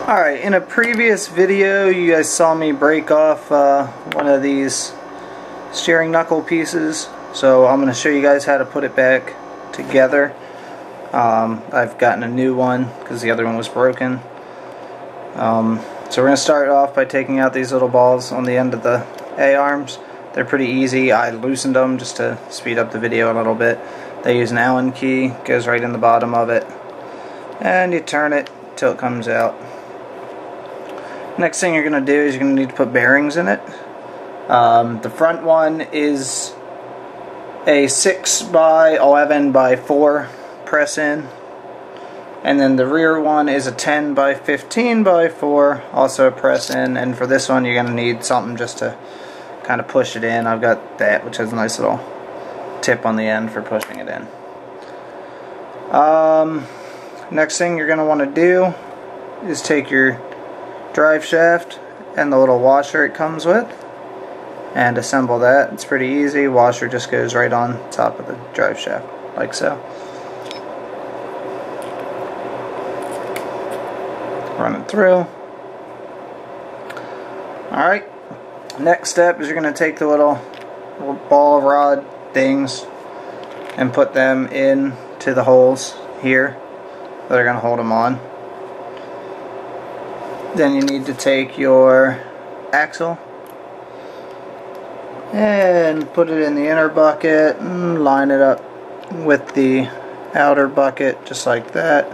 Alright, in a previous video you guys saw me break off one of these steering knuckle pieces, so I'm going to show you guys how to put it back together. I've gotten a new one because the other one was broken. So we're going to start off by taking out these little balls on the end of the A-arms. They're pretty easy. I loosened them just to speed up the video a little bit. They use an Allen key, goes right in the bottom of it, and you turn it till it comes out. Next thing you're going to do is you're going to need to put bearings in it. The front one is a 6x11x4 press in, and then the rear one is a 10x15x4 also a press in, and for this one you're going to need something just to kind of push it in. I've got that, which has a nice little tip on the end for pushing it in. Next thing you're going to want to do is take your drive shaft and the little washer it comes with and assemble that. It's pretty easy. Washer just goes right on top of the drive shaft like so. Run it through. Alright, next step is you're going to take the little ball rod things and put them into the holes here that are going to hold them on. Then you need to take your axle and put it in the inner bucket and line it up with the outer bucket just like that.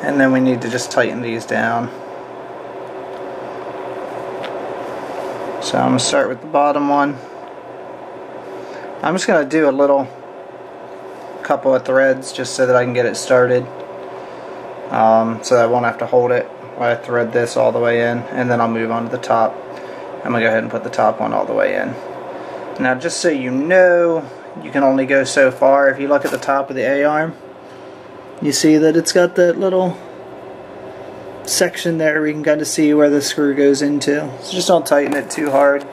And then we need to just tighten these down. So I'm going to start with the bottom one. I'm just going to do a couple of threads just so that I can get it started. So that I won't have to hold it while I thread this all the way in, and then I'll move on to the top. I'm going to go ahead and put the top one all the way in. Now just so you know, you can only go so far. If you look at the top of the A-arm, you see that it's got that little section there where you can kind of see where the screw goes into. So just don't tighten it too hard,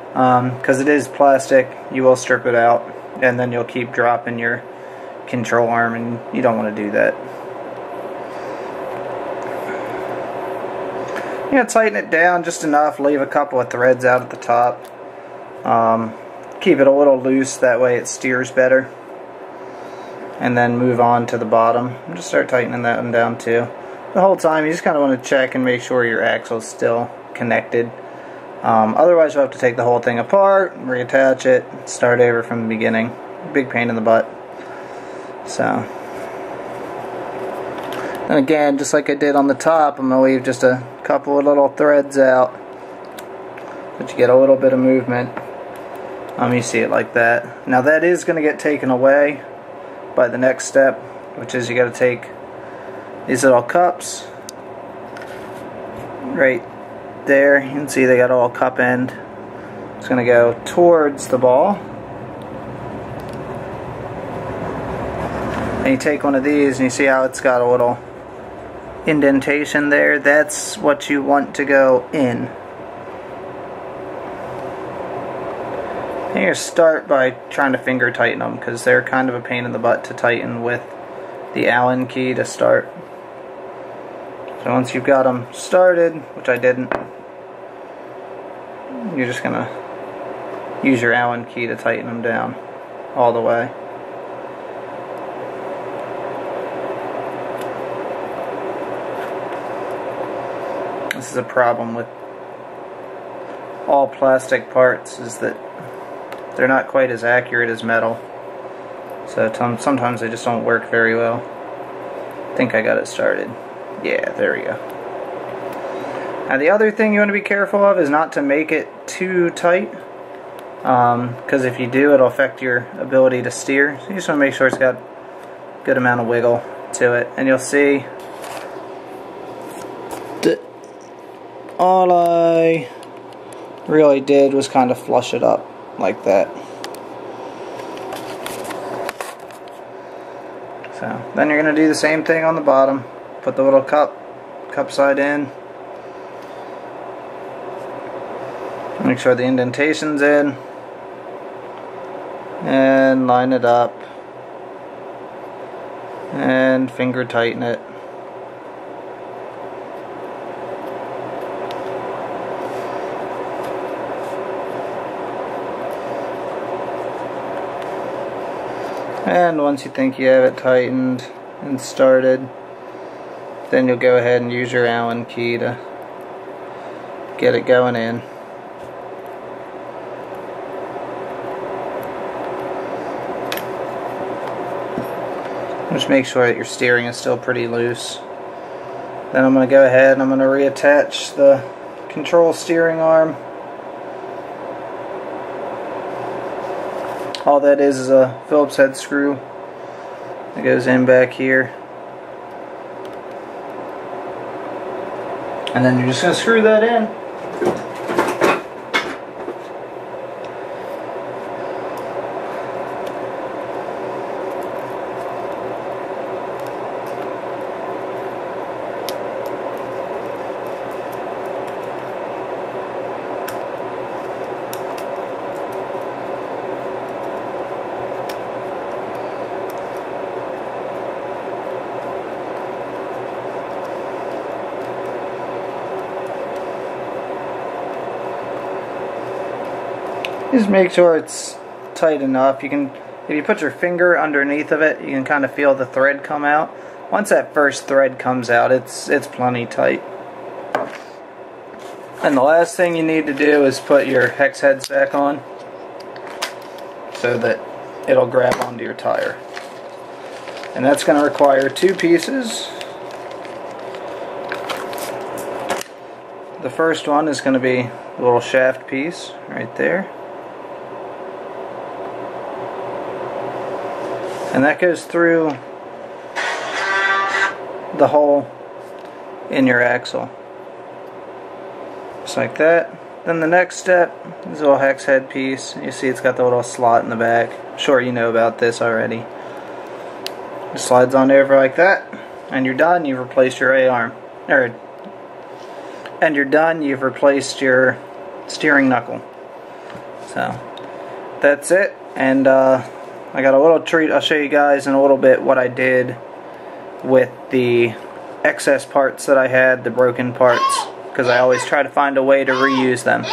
because it is plastic. You will strip it out, and then you'll keep dropping your control arm, and you don't want to do that. You know, tighten it down just enough, leave a couple of threads out at the top. Keep it a little loose, that way it steers better. And then move on to the bottom. And just start tightening that one down too. The whole time you just kind of want to check and make sure your axle is still connected. Otherwise you'll have to take the whole thing apart, reattach it, start over from the beginning. Big pain in the butt. So. And again, just like I did on the top, I'm going to leave just a couple of little threads out, but you get a little bit of movement. You see it like that. Now that is going to get taken away by the next step, which is you got to take these little cups right there. You can see they got a little cup end. It's going to go towards the ball. And you take one of these and you see how it's got a little indentation there. That's what you want to go in. And you're going to start by trying to finger tighten them, because they're kind of a pain in the butt to tighten with the Allen key to start. So once you've got them started, which I didn't, you're just going to use your Allen key to tighten them down all the way. This is a problem with all plastic parts, is that they're not quite as accurate as metal. So sometimes they just don't work very well. I think I got it started. Yeah, there we go. Now the other thing you want to be careful of is not to make it too tight, because if you do, it'll affect your ability to steer. So you just want to make sure it's got a good amount of wiggle to it. And you'll see that all I really did was kind of flush it up like that. So then you're going to do the same thing on the bottom. Put the little cup side in. Make sure the indentation's in. And line it up. and finger tighten it. And once you think you have it tightened and started, then you'll go ahead and use your Allen key to get it going in. Just make sure that your steering is still pretty loose. Then I'm going to go ahead and I'm going to reattach the control steering arm. All that is a Phillips head screw that goes in back here. And then you're just going to screw that in. Just make sure it's tight enough. You can, if you put your finger underneath of it, you can kind of feel the thread come out. Once that first thread comes out, it's plenty tight. And the last thing you need to do is put your hex heads back on so that it'll grab onto your tire. And that's going to require 2 pieces. The first one is going to be a little shaft piece right there. And that goes through the hole in your axle. Just like that. Then the next step is a little hex head piece. You see it's got the little slot in the back. I'm sure you know about this already. It slides on over like that. And you're done. You've replaced your A-arm. And you're done. You've replaced your steering knuckle. So that's it. And I got a little treat. I'll show you guys in a little bit what I did with the excess parts that I had, the broken parts, because I always try to find a way to reuse them.